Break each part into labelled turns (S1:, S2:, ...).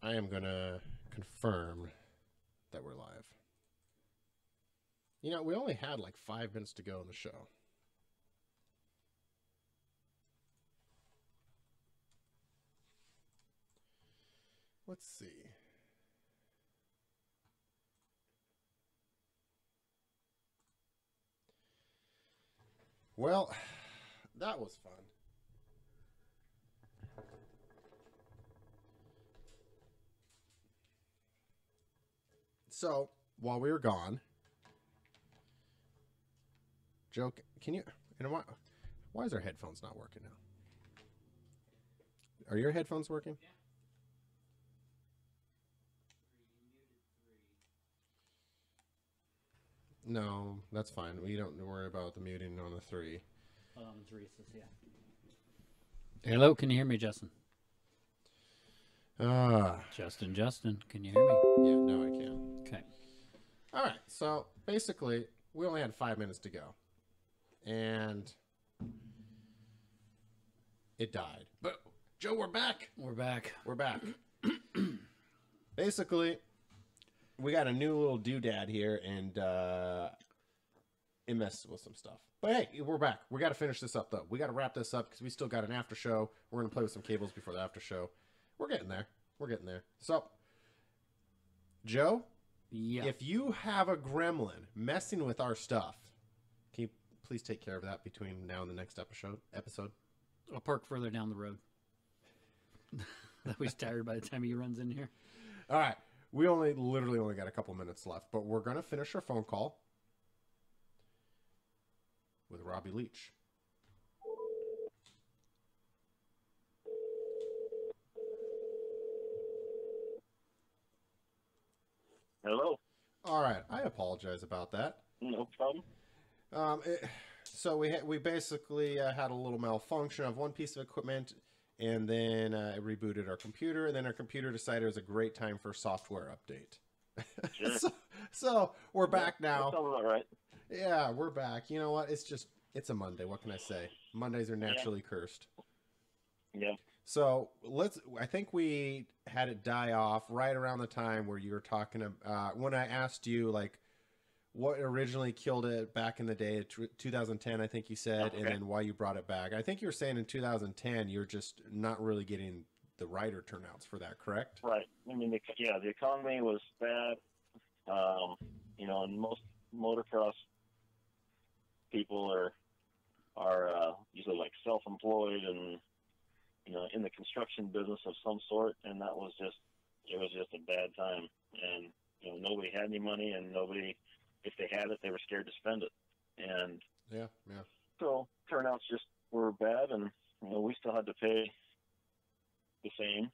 S1: I am going to confirm that we're live. You know, we only had like 5 minutes to go in the show. Let's see. Well, that was fun. So, while we were gone, Joe, can you know what? Why is our headphones not working now? Are your headphones working?
S2: Yeah.
S1: No, that's fine. We don't worry about the muting on the 3.
S2: Three says yeah. Hello, can you hear me, Justin? Justin, can you hear me?
S1: Yeah, no, I can.
S2: Okay.
S1: All right, so basically, we only had 5 minutes to go, and it died. But Joe, we're back.
S2: We're back.
S1: We're back. Basically, we got a new little doodad here, and it messes with some stuff. But hey, we're back. We got to finish this up, though. We got to wrap this up because we still got an after show. We're going to play with some cables before the after show. We're getting there. We're getting there. So, Joe,
S2: Yeah.
S1: if you have a gremlin messing with our stuff, can you please take care of that between now and the next episode?
S2: I'll park further down the road. That was tired by the time he runs in here.
S1: All right. We literally only got a couple minutes left, but we're going to finish our phone call with Robbie Leach.
S3: Hello.
S1: All right. I apologize about that.
S3: No problem.
S1: So we basically had a little malfunction of one piece of equipment, and then it rebooted our computer, and then our computer decided it was a great time for a software update.
S3: Sure.
S1: so we're back now.
S3: That sounds about right.
S1: Yeah, we're back. You know what? It's a Monday. What can I say? Mondays are naturally cursed.
S3: Yeah.
S1: So I think we had it die off right around the time where you were talking about, when I asked you, like, what originally killed it back in the day, 2010, I think you said,
S3: Okay.
S1: and then why you brought it back. I think you were saying in 2010, you're just not really getting the rider turnouts for that, correct?
S3: Right. I mean, the economy was bad. And most motocross people are usually like self-employed and in the construction business of some sort, and it was just a bad time. And nobody had any money, and nobody, if they had it, they were scared to spend it. And
S1: yeah.
S3: So turnouts just were bad, and we still had to pay the same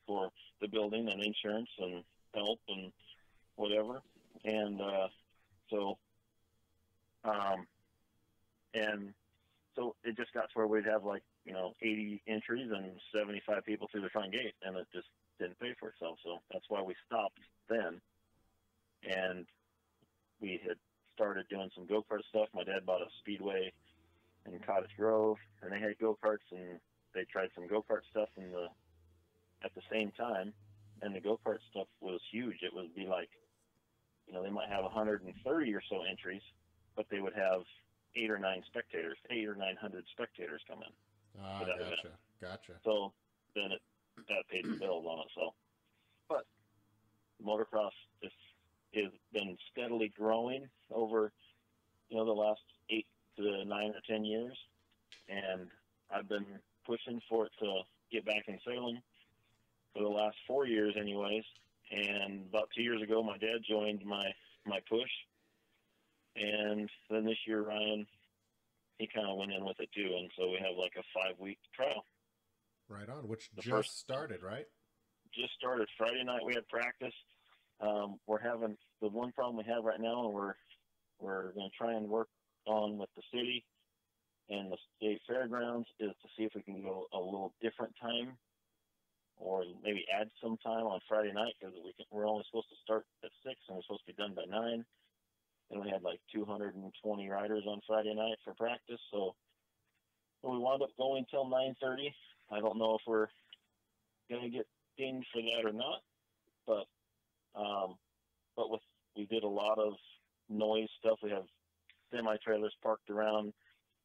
S3: for the building and insurance and help and whatever. And so it just got to where we'd have 80 entries and 75 people through the front gate, and it just didn't pay for itself. So that's why we stopped then. And we had started doing some go-kart stuff. My dad bought a speedway in Cottage Grove, and they had go-karts, and they tried some go-kart stuff at the same time, and the go-kart stuff was huge. It would be like, they might have 130 or so entries, but they would have 800 or 900 spectators come in.
S1: Gotcha.
S3: So then that paid the bills on itself. But motocross has been steadily growing over, the last 8 to 9 or 10 years, and I've been pushing for it to get back in sailing for the last 4 years anyways. And about 2 years ago, my dad joined my push, and then this year Ryan, he kind of went in with it too, and so we have like a 5-week trial.
S1: Right on, which
S3: first
S1: started, right?
S3: Just started Friday night. We had practice. We're having the one problem we have right now, and we're going to try and work on with the city and the state fairgrounds is to see if we can go a little different time, or maybe add some time on Friday night, because we're only supposed to start at 6 and we're supposed to be done by 9. And we had like 220 riders on Friday night for practice, so we wound up going till 9:30. I don't know if we're going to get dinged for that or not, but we did a lot of noise stuff. We have semi trailers parked around,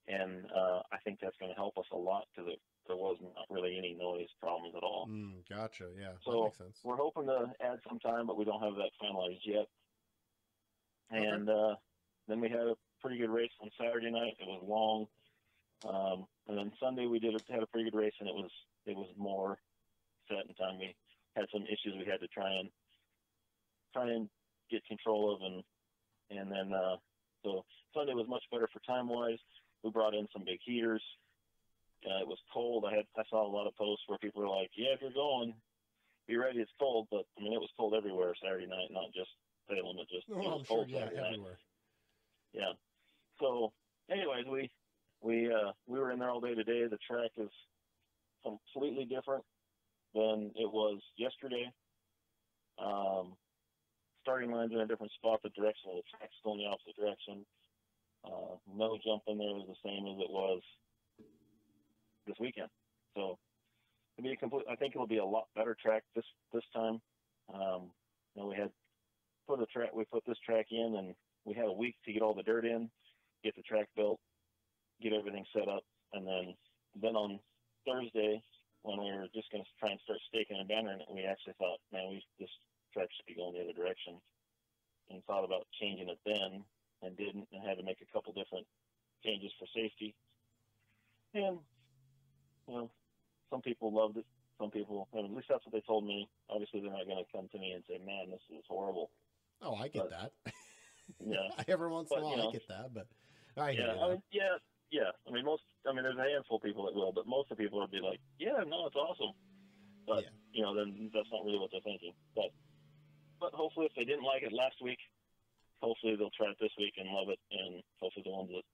S3: and I think that's going to help us a lot because there was not really any noise problems at all.
S1: Gotcha. Yeah,
S3: so
S1: that makes sense.
S3: We're hoping to add some time, but we don't have that finalized yet. And then we had a pretty good race on Saturday night. It was long, and then Sunday we had a pretty good race, and it was more set in time. We had some issues we had to try and get control of, and then so Sunday was much better for time wise. We brought in some big heaters. It was cold. I saw a lot of posts where people were like, "Yeah, if you're going, be ready. It's cold." But I mean, it was cold everywhere Saturday night, not just Salem. It was cold Saturday night.
S1: Everywhere.
S3: Yeah. So, anyways, we were in there all day today. The track is completely different than it was yesterday. Starting line's in a different spot. The direction of the track's going the opposite direction. No jump in there is the same as it was this weekend. So I think it'll be a lot better track this time. We put this track in, and we had a week to get all the dirt in, get the track built, get everything set up, and then on Thursday, when we were just going to try and start staking and bannering it, we actually thought, man, this track should be going the other direction, and thought about changing it then, and didn't, and had to make a couple different changes for safety. And some people loved it. Some people, at least that's what they told me. Obviously, they're not going to come to me and say, "Man, this is horrible."
S1: Oh, I get that.
S3: Yeah.
S1: Every once in a while, I get that, but I hear that.
S3: Yeah. There's a handful of people that will, but most of the people would be like, "Yeah, no, it's awesome." But then that's not really what they're thinking. But hopefully, if they didn't like it last week, hopefully they'll try it this week and love it, and hopefully the ones that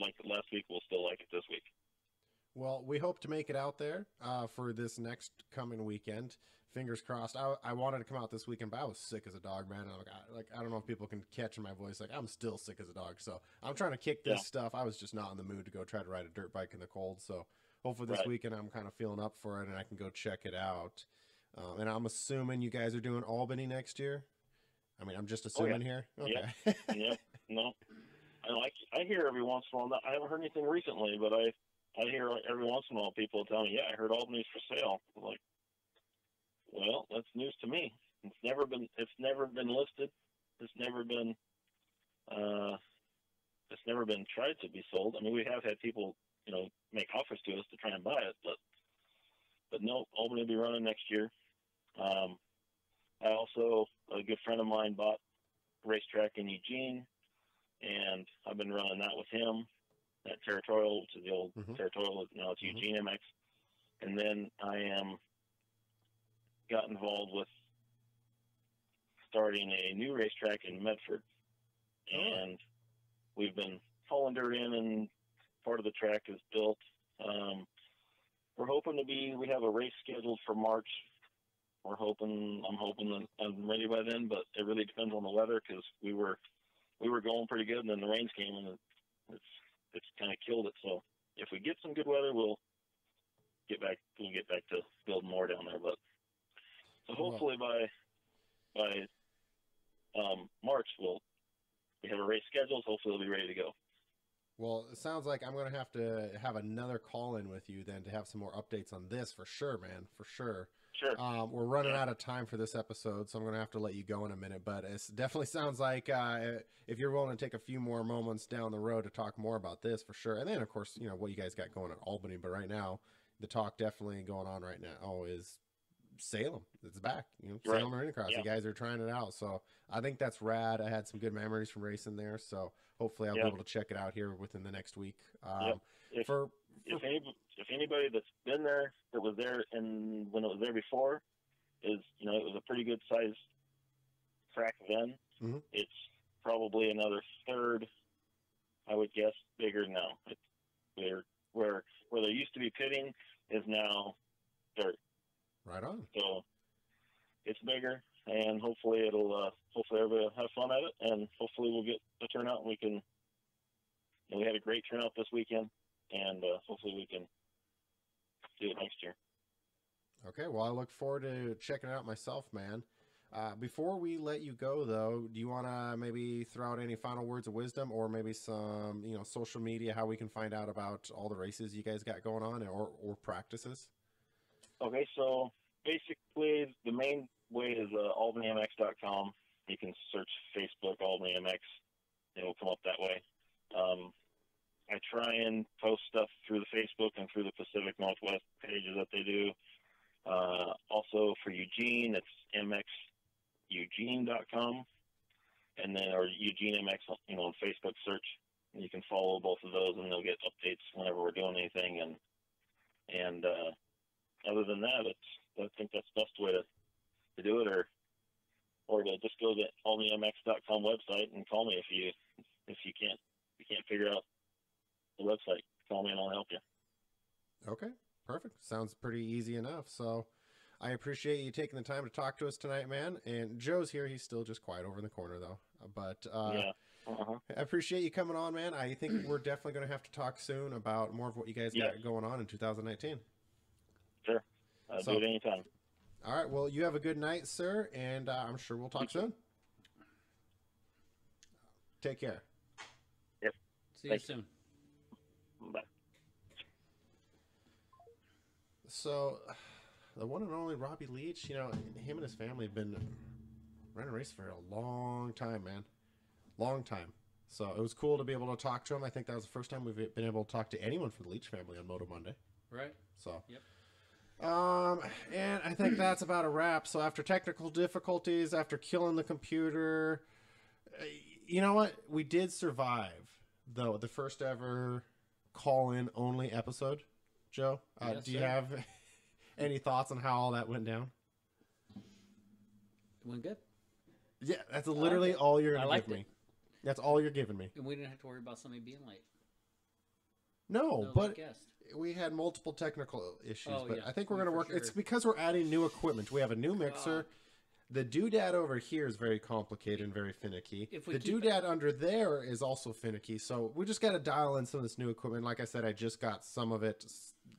S3: liked it last week will still like it this week.
S1: Well, we hope to make it out there for this next coming weekend. Fingers crossed. I wanted to come out this weekend, but I was sick as a dog, man. I don't know if people can catch in my voice. Like, I'm still sick as a dog, so I'm trying to kick this stuff. I was just not in the mood to go try to ride a dirt bike in the cold. So hopefully this weekend I'm kind of feeling up for it, and I can go check it out. And I'm assuming you guys are doing Albany next year. I mean, I'm just assuming here. Okay.
S3: Yeah. No. I hear every once in a while. I haven't heard anything recently, but I hear every once in a while people tell me, "Yeah, I heard Albany's for sale." I'm like, well, that's news to me. It's never been listed. It's never been tried to be sold. I mean, we have had people, make offers to us to try and buy it, but no, Albany will be running next year. A good friend of mine bought a racetrack in Eugene, and I've been running that with him. That Territorial, which is the old Territorial, now it's Eugene MX. And then I got involved with starting a new racetrack in Medford. And we've been hauling dirt in, and part of the track is built. We're hoping we have a race scheduled for March. I'm hoping that I'm ready by then, but it really depends on the weather, because we were going pretty good, and then the rains came, and it's kind of killed it. So if we get some good weather, we'll get back to building more down there. But so hopefully by March we have a race scheduled. Hopefully we'll be ready to go.
S1: Well, it sounds like I'm going to have another call in with you then to have some more updates on this for sure, man, for sure.
S3: Sure.
S1: We're running out of time for this episode, so I'm going to have to let you go in a minute. But it definitely sounds like if you're willing to take a few more moments down the road to talk more about this, for sure. And then, of course, what you guys got going at Albany. But right now, the talk definitely going on right now is Salem. It's back. Salem Marine Cross. You guys are trying it out. So I think that's rad. I had some good memories from racing there. So hopefully I'll be able to check it out here within the next week.
S3: If anybody that's been there, that was there and when it was there before, it was a pretty good sized track then.
S1: Mm-hmm.
S3: It's probably another third, I would guess, bigger now. Where there used to be pitting is now dirt.
S1: Right on.
S3: So it's bigger, and hopefully hopefully everybody will have fun at it, and hopefully we'll get the turnout, and we can. We had a great turnout this weekend, and hopefully we can do it next year.
S1: Okay, well, I look forward to checking it out myself, man. Before we let you go, though, do you want to maybe throw out any final words of wisdom, or maybe some, social media, how we can find out about all the races you guys got going on, or practices?
S3: Okay, so basically the main way is AlbanyMX.com. You can search Facebook Albany MX. It will come up that way. I try and post stuff through the Facebook and through the Pacific Northwest pages that they do. Also for Eugene, it's mxeugene.com, and then or Eugene MX, on Facebook search. You can follow both of those, and they'll get updates whenever we're doing anything. And other than that, I think that's the best way to do it, or to just go to the albnymx.com website and call me if you can't figure out the website. Call me and I'll help you.
S1: Okay, perfect. Sounds pretty easy enough. So I appreciate you taking the time to talk to us tonight, man. And Joe's here. He's still just quiet over in the corner, though. But
S3: yeah.
S1: I appreciate you coming on, man. I think we're definitely going to have to talk soon about more of what you guys got going on in 2019.
S3: Sure. Do it anytime.
S1: All right. Well, you have a good night, sir, and I'm sure we'll talk soon. Take care.
S3: Yep.
S2: See you soon.
S3: Bye.
S1: So, the one and only Robbie Leach, him and his family have been running a race for a long time, man. Long time. So, it was cool to be able to talk to him. I think that was the first time we've been able to talk to anyone from the Leach family on Moto Monday.
S2: Right.
S1: So,
S2: yep.
S1: And I think that's about a wrap. So, after technical difficulties, after killing the computer, you know what? We did survive, though, the first ever call-in only episode. Joe,
S2: Yes,
S1: do you
S2: sir.
S1: have any thoughts on how all that went down?
S2: It went good.
S1: Yeah, that's literally all you're going to give
S2: liked
S1: me. That's all you're giving me.
S2: And we didn't have to worry about somebody being late.
S1: No,
S2: No
S1: but
S2: late guest.
S1: we had multiple technical issues.
S2: Oh,
S1: but
S2: yeah.
S1: I think we're going to
S2: For
S1: work.
S2: sure.
S1: It's because we're adding new equipment. We have a new mixer. The doodad over here is very complicated and very finicky.
S2: If we
S1: The
S2: keep
S1: doodad under there is also finicky. So we just got to dial in some of this new equipment. Like I said, I just got some of it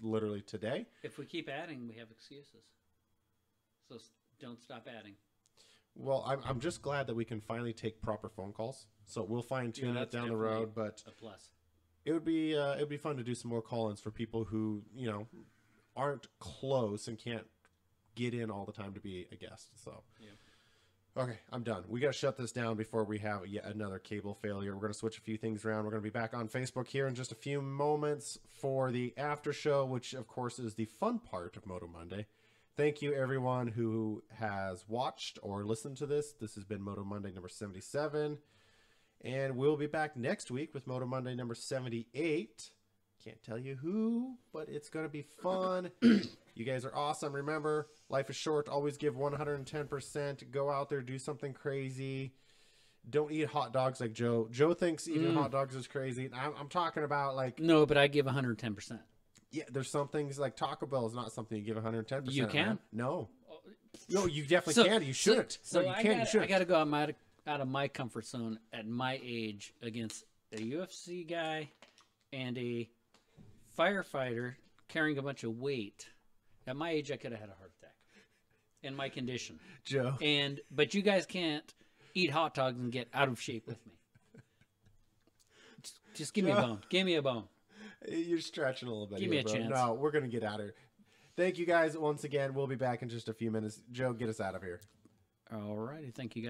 S1: literally today.
S2: If we keep adding, we have excuses. So don't stop adding.
S1: Well, I'm just glad that we can finally take proper phone calls. So we'll fine tune it
S2: that's
S1: down the road, but
S2: a plus.
S1: it would be fun to do some more call-ins for people who aren't close and can't get in all the time to be a guest. So, okay, I'm done. We got to shut this down before we have yet another cable failure. We're going to switch a few things around. We're going to be back on Facebook here in just a few moments for the after show, which of course is the fun part of Moto Monday. Thank you, everyone who has watched or listened to this. This has been Moto Monday number 77. And we'll be back next week with Moto Monday number 78. Can't tell you who, but it's going to be fun. You guys are awesome. Remember, life is short. Always give 110%. Go out there, do something crazy. Don't eat hot dogs like Joe. Joe thinks eating hot dogs is crazy. I'm talking about like...
S2: No, but I give 110%.
S1: Yeah, there's some things like Taco Bell is not something you give 110%.
S2: You can?
S1: Man. No, you definitely can. You shouldn't.
S2: So
S1: no, you can. You shouldn't.
S2: I got to go out of my comfort zone at my age against a UFC guy and a firefighter carrying a bunch of weight. At my age, I could have had a heart attack. In my condition,
S1: Joe.
S2: But you guys can't eat hot dogs and get out of shape with me. Just give me a bone. Give me a bone.
S1: You're stretching a little bit.
S2: Give me a
S1: bro.
S2: chance.
S1: No, we're going to get out of here. Thank you guys once again. We'll be back in just a few minutes. Joe, get us out of here.
S2: All righty. Thank you, guys.